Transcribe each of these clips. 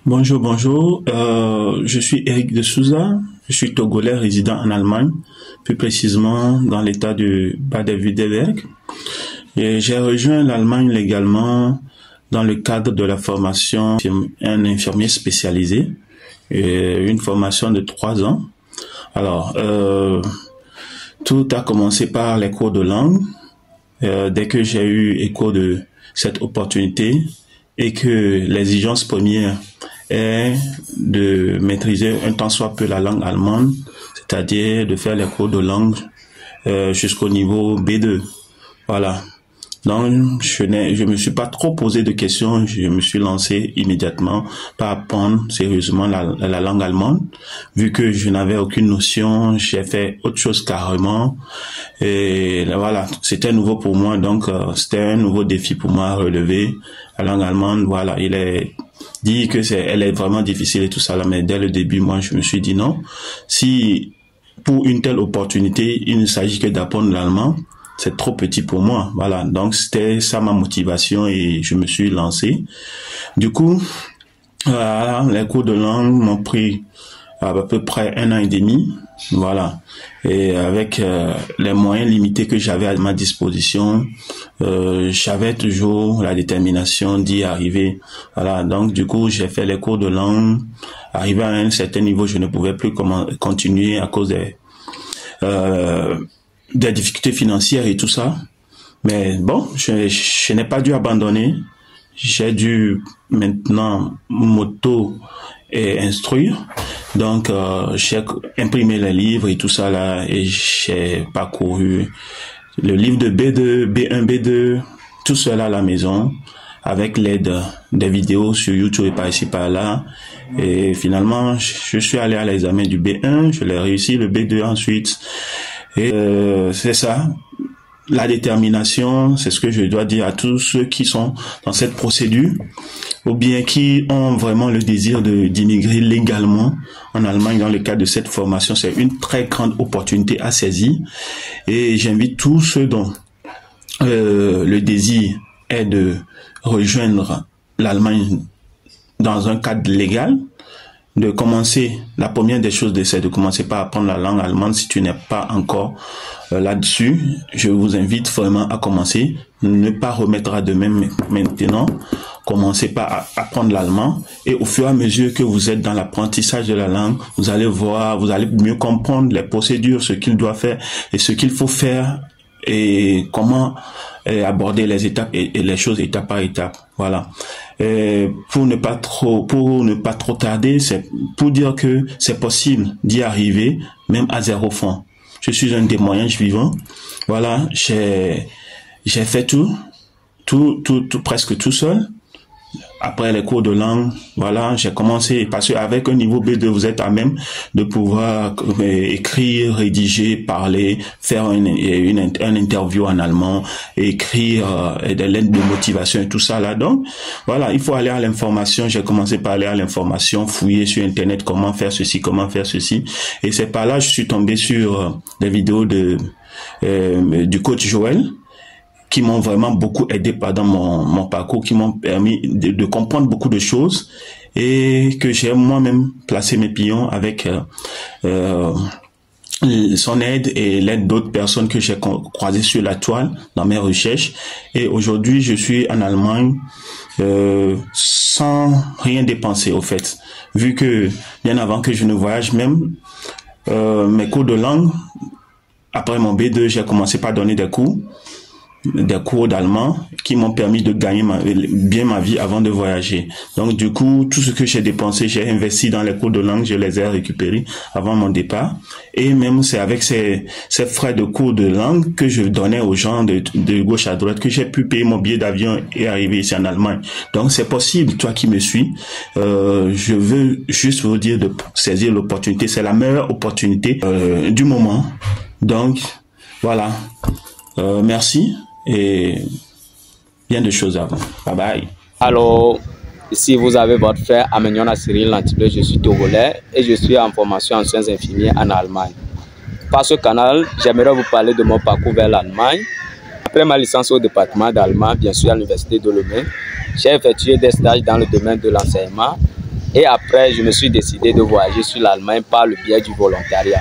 Bonjour, bonjour. Je suis Eric de Souza. Je suis togolais résident en Allemagne, plus précisément dans l'état de Bade-Württemberg. Et j'ai rejoint l'Allemagne légalement dans le cadre de la formation un infirmier spécialisé, une formation de 3 ans. Alors, tout a commencé par les cours de langue. Dès que j'ai eu écho de cette opportunité et que l'exigence première est de maîtriser un tant soit peu la langue allemande, c'est-à-dire de faire les cours de langue jusqu'au niveau B2. Voilà. Donc, je me suis pas trop posé de questions, je me suis lancé immédiatement par apprendre sérieusement la langue allemande. Vu que je n'avais aucune notion, j'ai fait autre chose carrément. Et voilà, c'était nouveau pour moi, donc c'était un nouveau défi pour moi à relever. La langue allemande, voilà, il est dit que elle est vraiment difficile et tout ça là, mais dès le début, moi, je me suis dit non. Si pour une telle opportunité, il ne s'agit que d'apprendre l'allemand, c'est trop petit pour moi, voilà. Donc c'était ça ma motivation et je me suis lancé. Du coup, voilà, les cours de langue m'ont pris à peu près 1 an et demi, voilà. Et avec les moyens limités que j'avais à ma disposition, j'avais toujours la détermination d'y arriver, voilà. Donc du coup, j'ai fait les cours de langue. Arrivé à un certain niveau, je ne pouvais plus continuer à cause des difficultés financières et tout ça. Mais bon, je n'ai pas dû abandonner. J'ai dû maintenant m'auto-instruire. Donc, j'ai imprimé les livres et tout ça là, et j'ai parcouru le livre de B2, B1, B2, tout cela à la maison, avec l'aide des vidéos sur YouTube et par ici, par là. Et finalement, je suis allé à l'examen du B1, je l'ai réussi, le B2 ensuite. Et c'est ça, la détermination, c'est ce que je dois dire à tous ceux qui sont dans cette procédure, ou bien qui ont vraiment le désir d'immigrer légalement en Allemagne dans le cadre de cette formation. C'est une très grande opportunité à saisir. Et j'invite tous ceux dont le désir est de rejoindre l'Allemagne dans un cadre légal, de commencer, la première des choses, c'est de commencer par apprendre la langue allemande. Si tu n'es pas encore là-dessus, je vous invite vraiment à commencer. Ne pas remettre à demain maintenant. Commencez par apprendre l'allemand et au fur et à mesure que vous êtes dans l'apprentissage de la langue, vous allez voir, vous allez mieux comprendre les procédures, ce qu'il doit faire et ce qu'il faut faire et comment aborder les étapes et les choses étape par étape. Voilà. Pour ne pas trop tarder, c'est pour dire que c'est possible d'y arriver même à 0 francs. Je suis un témoignage vivant. Voilà, j'ai fait presque tout seul. Après les cours de langue, voilà, j'ai commencé, parce qu'avec un niveau B2, vous êtes à même de pouvoir écrire, rédiger, parler, faire un interview en allemand, écrire des lettres de motivation et tout ça là. Donc, voilà, il faut aller à l'information. J'ai commencé par aller à l'information, fouiller sur Internet comment faire ceci, comment faire ceci. Et c'est par là que je suis tombé sur des vidéos du coach Joël, qui m'ont vraiment beaucoup aidé pendant mon parcours, qui m'ont permis de comprendre beaucoup de choses et que j'ai moi-même placé mes pions avec son aide et l'aide d'autres personnes que j'ai croisées sur la toile dans mes recherches. Et aujourd'hui, je suis en Allemagne sans rien dépenser au fait. Vu que bien avant que je ne voyage même, mes cours de langue, après mon B2, j'ai commencé par donner des cours d'allemand qui m'ont permis de gagner bien ma vie avant de voyager. Donc du coup, tout ce que j'ai dépensé, j'ai investi dans les cours de langue, je les ai récupérés avant mon départ. Et même c'est avec ces frais de cours de langue que je donnais aux gens de gauche à droite que j'ai pu payer mon billet d'avion et arriver ici en Allemagne. Donc c'est possible, toi qui me suis. Je veux juste vous dire de saisir l'opportunité. C'est la meilleure opportunité du moment. Donc voilà. Merci. Et bien de choses à vous. Bye bye. Alors, ici vous avez votre frère Ameniona Cyril Lantiblé, je suis togolais et je suis en formation en soins infirmiers en Allemagne. Par ce canal, j'aimerais vous parler de mon parcours vers l'Allemagne. Après ma licence au département d'allemand, bien sûr à l'université de Lomé, j'ai effectué des stages dans le domaine de l'enseignement Et après, je me suis décidé de voyager sur l'Allemagne par le biais du volontariat.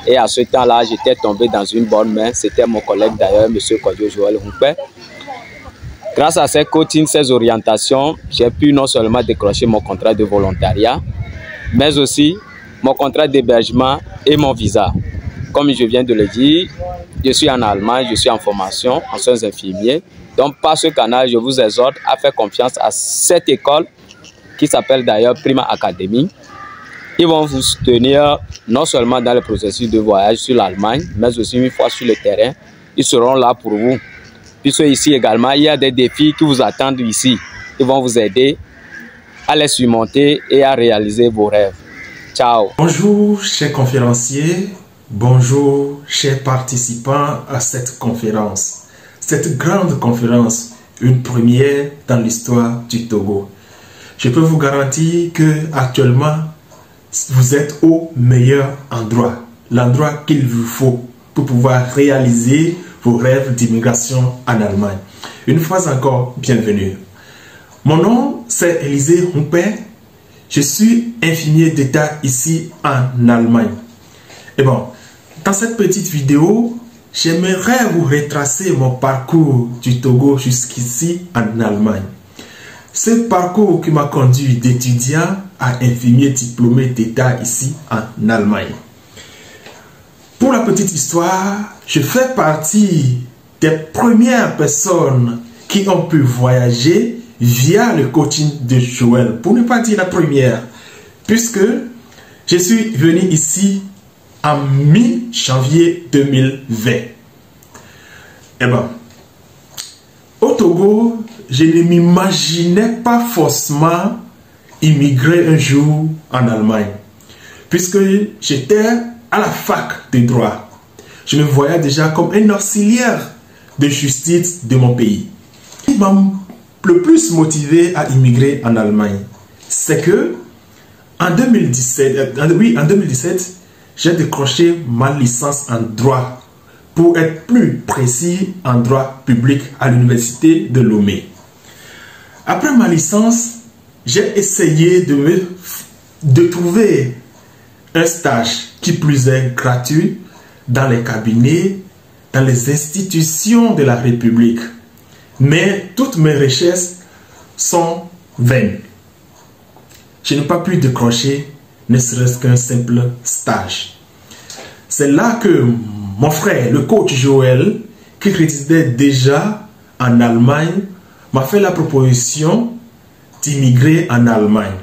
Et à ce temps-là, j'étais tombé dans une bonne main. C'était mon collègue d'ailleurs, M. Kodio Joël Humpé. Grâce à ces coachings, ces orientations, j'ai pu non seulement décrocher mon contrat de volontariat, mais aussi mon contrat d'hébergement et mon visa. Comme je viens de le dire, je suis en Allemagne, je suis en formation en soins infirmiers. Donc par ce canal, je vous exhorte à faire confiance à cette école qui s'appelle d'ailleurs Prima Academy. Ils vont vous soutenir non seulement dans le processus de voyage sur l'Allemagne, mais aussi une fois sur le terrain, ils seront là pour vous. Puisque ici également, il y a des défis qui vous attendent ici. Ils vont vous aider à les surmonter et à réaliser vos rêves. Ciao. Bonjour chers conférenciers, bonjour chers participants à cette conférence. Cette grande conférence, une première dans l'histoire du Togo. Je peux vous garantir que actuellement, vous êtes au meilleur endroit, l'endroit qu'il vous faut pour pouvoir réaliser vos rêves d'immigration en Allemagne. Une fois encore, bienvenue. Mon nom, c'est Élisée Humpé. Je suis infirmier d'État ici en Allemagne. Et bon, dans cette petite vidéo, j'aimerais vous retracer mon parcours du Togo jusqu'ici en Allemagne. Ce parcours qui m'a conduit d'étudiant à infirmier diplômé d'État ici en Allemagne. Pour la petite histoire, je fais partie des premières personnes qui ont pu voyager via le coaching de Joël. Pour ne pas dire la première, puisque je suis venu ici en mi-janvier 2020. Eh bien, au Togo, je ne m'imaginais pas forcément immigrer un jour en Allemagne, puisque j'étais à la fac de droit. Je me voyais déjà comme un auxiliaire de justice de mon pays. Ce qui m'a le plus motivé à immigrer en Allemagne, c'est que en 2017, j'ai décroché ma licence en droit, pour être plus précis en droit public à l'université de Lomé. Après ma licence, j'ai essayé de trouver un stage qui plus est gratuit dans les cabinets, dans les institutions de la République. Mais toutes mes recherches sont vaines. Je n'ai pas pu décrocher ne serait-ce qu'un simple stage. C'est là que mon frère, le coach Joël, qui résidait déjà en Allemagne, m'a fait la proposition d'immigrer en Allemagne.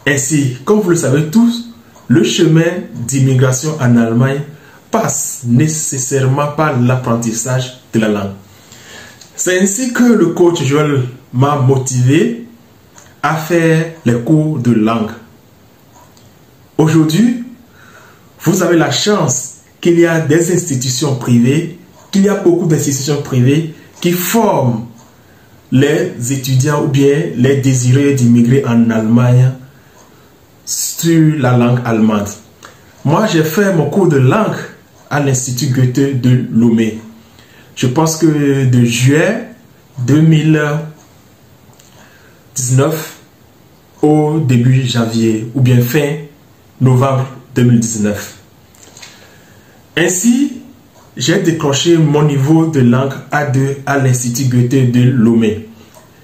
Ainsi, comme vous le savez tous, le chemin d'immigration en Allemagne passe nécessairement par l'apprentissage de la langue. C'est ainsi que le coach Joël m'a motivé à faire les cours de langue. Aujourd'hui, vous avez la chance qu'il y a des institutions privées, qu'il y a beaucoup d'institutions privées qui forment les étudiants ou bien les désireux d'immigrer en Allemagne sur la langue allemande. Moi, j'ai fait mon cours de langue à l'Institut Goethe de Lomé. Je pense que de juillet 2019 au début janvier ou bien fin novembre 2019. Ainsi, j'ai décroché mon niveau de langue A2 à l'Institut Goethe de Lomé,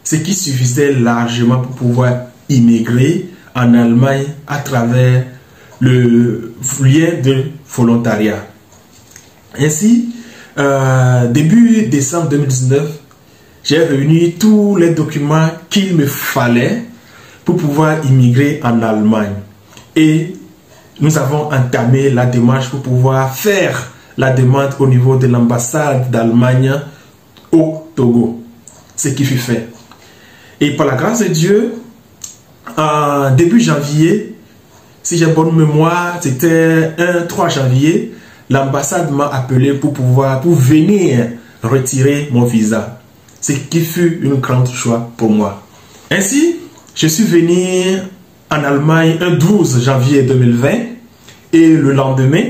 ce qui suffisait largement pour pouvoir immigrer en Allemagne à travers le lien de volontariat. Ainsi, début décembre 2019, j'ai réuni tous les documents qu'il me fallait pour pouvoir immigrer en Allemagne. Et nous avons entamé la démarche pour pouvoir faire la demande au niveau de l'ambassade d'Allemagne au Togo. Ce qui fut fait. Et par la grâce de Dieu, en début janvier, si j'ai bonne mémoire, c'était un 3 janvier, l'ambassade m'a appelé pour venir retirer mon visa. Ce qui fut une grande joie pour moi. Ainsi, je suis venu en Allemagne un 12 janvier 2020 et le lendemain,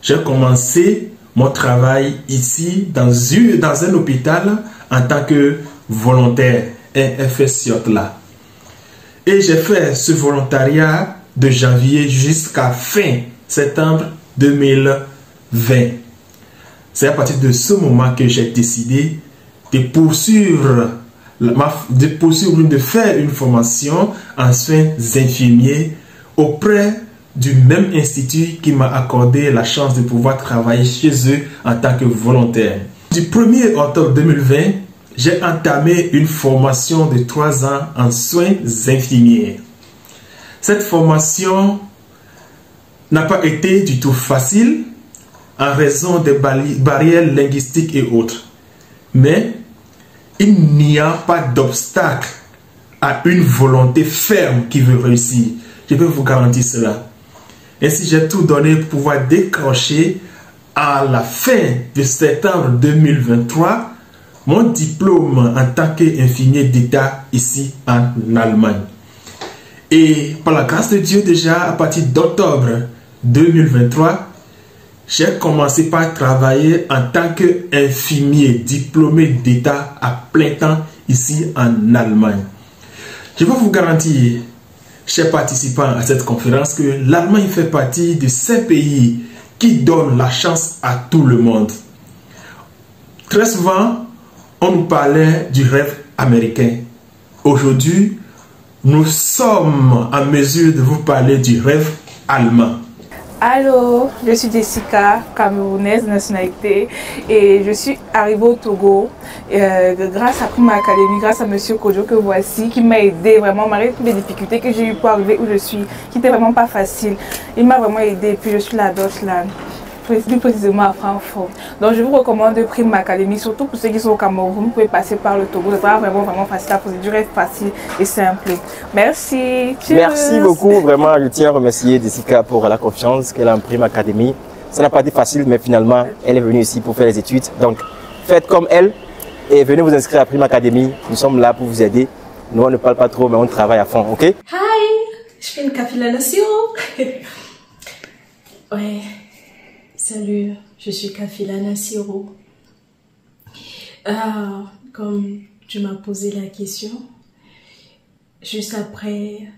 j'ai commencé mon travail ici dans un hôpital en tant que volontaire, un FSJ là. Et j'ai fait ce volontariat de janvier jusqu'à fin septembre 2020. C'est à partir de ce moment que j'ai décidé de poursuivre, de faire une formation en soins infirmiers auprès du même institut qui m'a accordé la chance de pouvoir travailler chez eux en tant que volontaire. Du 1er octobre 2020, j'ai entamé une formation de 3 ans en soins infirmiers. Cette formation n'a pas été du tout facile en raison des barrières linguistiques et autres. Mais il n'y a pas d'obstacle à une volonté ferme qui veut réussir. Je peux vous garantir cela. Ainsi, j'ai tout donné pour pouvoir décrocher à la fin de septembre 2023 mon diplôme en tant qu'infirmier d'État ici en Allemagne. Et par la grâce de Dieu, déjà à partir d'octobre 2023, j'ai commencé par travailler en tant qu'infirmier diplômé d'État à plein temps ici en Allemagne. Je peux vous garantir, chers participants à cette conférence, que l'Allemagne fait partie de ces pays qui donnent la chance à tout le monde. Très souvent, on nous parlait du rêve américain. Aujourd'hui, nous sommes en mesure de vous parler du rêve allemand. Allô, je suis Jessica, camerounaise de nationalité, et je suis arrivée au Togo grâce à Prima Academy, grâce à Monsieur Kojo que voici, qui m'a aidé vraiment malgré toutes les difficultés que j'ai eues pour arriver où je suis, qui n'était vraiment pas facile. Il m'a vraiment aidé, et puis je suis là à Deutschland, plus précisément à Francfort. Donc je vous recommande Prima Academy, surtout pour ceux qui sont au Cameroun. Vous pouvez passer par le Togo, c'est vraiment facile, la procédure est facile et simple. Merci. Cheers. Merci beaucoup, vraiment je tiens à remercier Jessica pour la confiance qu'elle a en Prima Academy. Ça n'a pas été facile, mais finalement elle est venue ici pour faire les études. Donc faites comme elle et venez vous inscrire à Prima Academy. Nous sommes là pour vous aider. Nous on ne parle pas trop mais on travaille à fond, ok? Hi, je bin Kafila Nation. Ouais. Salut, je suis Kafila Nassiro. Comme tu m'as posé la question, juste après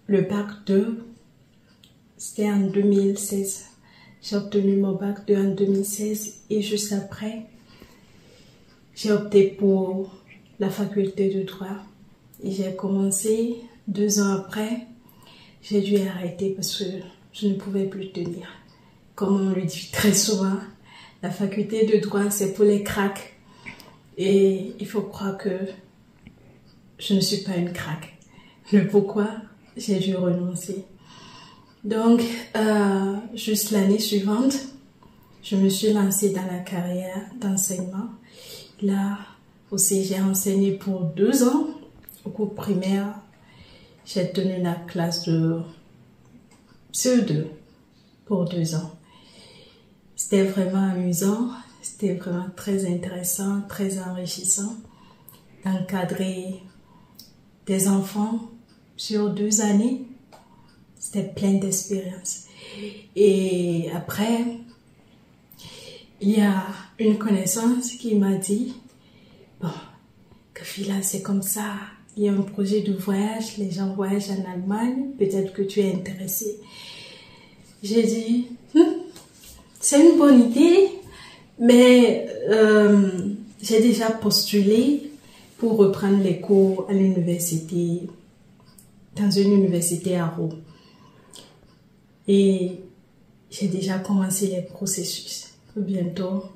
le bac 2, c'était en 2016. J'ai obtenu mon bac 2 en 2016 et juste après, j'ai opté pour la faculté de droit. Et j'ai commencé 2 ans après, j'ai dû arrêter parce que je ne pouvais plus tenir. Comme on le dit très souvent, la faculté de droit, c'est pour les cracks. Et il faut croire que je ne suis pas une crack. Le pourquoi, j'ai dû renoncer. Donc, juste l'année suivante, je me suis lancée dans la carrière d'enseignement. Là aussi, j'ai enseigné pour 2 ans au cours primaire. J'ai tenu la classe de CE2 pour 2 ans. C'était vraiment amusant, c'était vraiment très intéressant, très enrichissant d'encadrer des enfants sur 2 années. C'était plein d'expériences. Et après, il y a une connaissance qui m'a dit, bon, Kafila, c'est comme ça, il y a un projet de voyage, les gens voyagent en Allemagne, peut-être que tu es intéressée. J'ai dit, c'est une bonne idée, mais j'ai déjà postulé pour reprendre les cours à l'université, dans une université à Rome. Et j'ai déjà commencé les processus. Bientôt,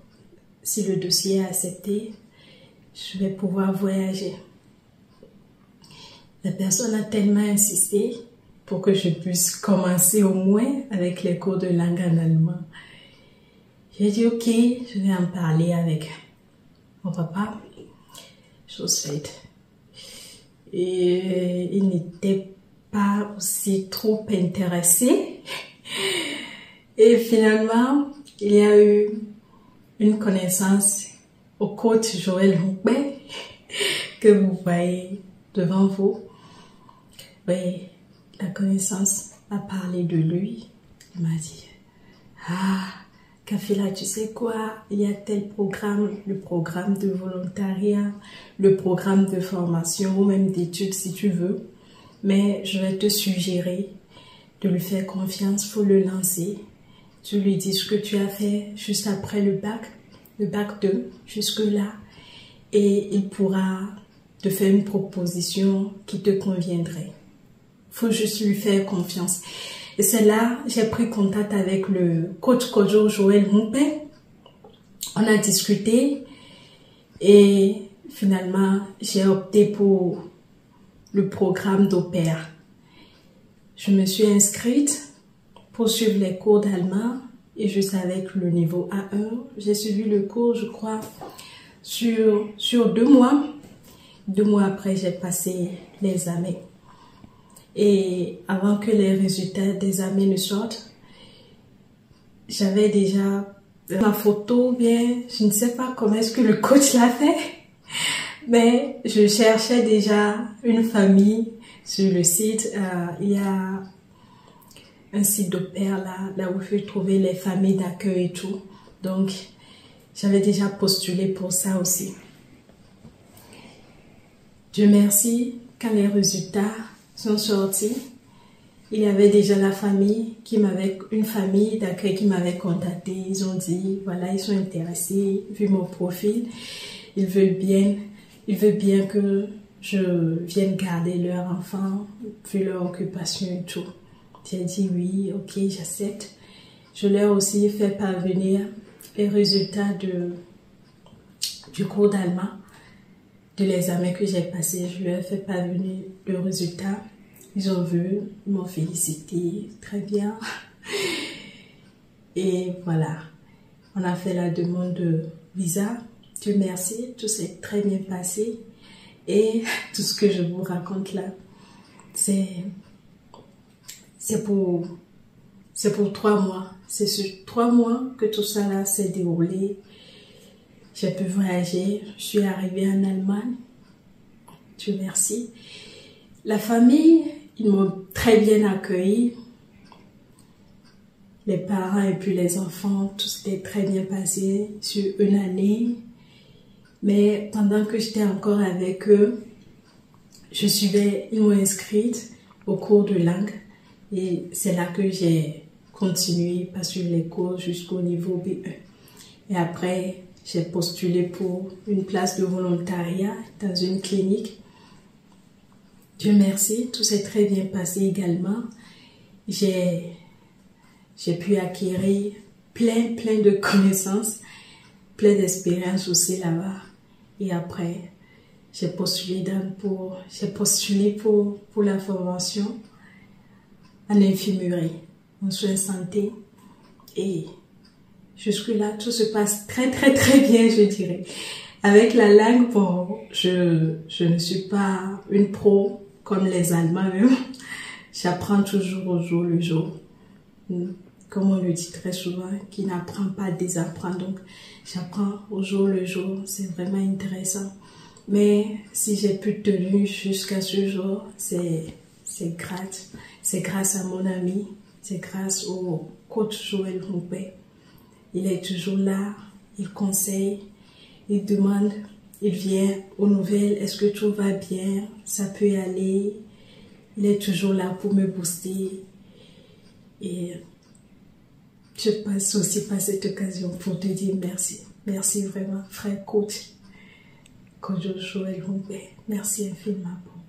si le dossier est accepté, je vais pouvoir voyager. La personne a tellement insisté pour que je puisse commencer au moins avec les cours de langue en allemand. J'ai dit ok, je vais en parler avec mon papa, chose faite. Et il n'était pas aussi trop intéressé. Et finalement, il y a eu une connaissance au coach Joël Houkbe que vous voyez devant vous. Oui, la connaissance a parlé de lui. Il m'a dit, ah, Kafila, tu sais quoi, il y a tel programme, le programme de volontariat, le programme de formation ou même d'études si tu veux. mais je vais te suggérer de lui faire confiance, faut le lancer. Tu lui dis ce que tu as fait juste après le bac 2, jusque-là, et il pourra te faire une proposition qui te conviendrait. Faut juste lui faire confiance. Et c'est là, j'ai pris contact avec le coach Kojo Joël Moupé. On a discuté et finalement, j'ai opté pour le programme d'opéra. Je me suis inscrite pour suivre les cours d'allemand et je savais que le niveau A1, j'ai suivi le cours, je crois, sur 2 mois. 2 mois après, j'ai passé l'examen. Et avant que les résultats des examens ne sortent, j'avais déjà ma photo, bien, je ne sais pas comment est-ce que le coach l'a fait, mais je cherchais déjà une famille sur le site. Il y a un site d'opéra là où je peux trouver les familles d'accueil et tout. Donc, j'avais déjà postulé pour ça aussi. Dieu merci, quand les résultats sont sortis, il y avait déjà la famille une famille d'accueil qui m'avait contacté. Ils ont dit, voilà, ils sont intéressés, vu mon profil, ils veulent bien que je vienne garder leur enfant, vu leur occupation et tout. J'ai dit oui, ok, j'accepte. Je leur ai aussi fait parvenir les résultats du cours d'allemand, de l'examen que j'ai passé. Je leur ai fait parvenir le résultat. Ils ont vu, ils m'ont félicité, très bien. Et voilà, on a fait la demande de visa. Dieu merci, tout s'est très bien passé. Et tout ce que je vous raconte là, c'est pour 3 mois. C'est sur 3 mois que tout ça là s'est déroulé. J'ai pu voyager, je suis arrivée en Allemagne. Dieu merci. La famille, ils m'ont très bien accueilli. Les parents et puis les enfants, tout s'était très bien passé sur une année. Mais pendant que j'étais encore avec eux, ils m'ont inscrite au cours de langue. Et c'est là que j'ai continué par suivre les cours jusqu'au niveau B1. Et après, j'ai postulé pour une place de volontariat dans une clinique. Dieu merci, tout s'est très bien passé également. J'ai pu acquérir plein de connaissances, plein d'expériences aussi là-bas. Et après, j'ai postulé pour la formation en infirmerie, en soins santé. Et jusque-là, tout se passe très bien, je dirais. Avec la langue, bon, je ne suis pas une pro comme les Allemands même. J'apprends toujours au jour le jour. Comme on le dit très souvent, qui n'apprend pas désapprend. Donc, j'apprends au jour le jour. C'est vraiment intéressant. Mais si j'ai pu tenir jusqu'à ce jour, c'est grâce à mon ami. C'est grâce au coach Joël Moupé. Il est toujours là. Il conseille. Il demande. Il vient aux nouvelles. Est-ce que tout va bien? Ça peut y aller. Il est toujours là pour me booster. Et je passe aussi par cette occasion pour te dire merci. Merci vraiment, frère coach Joël Moupé. Merci infiniment pour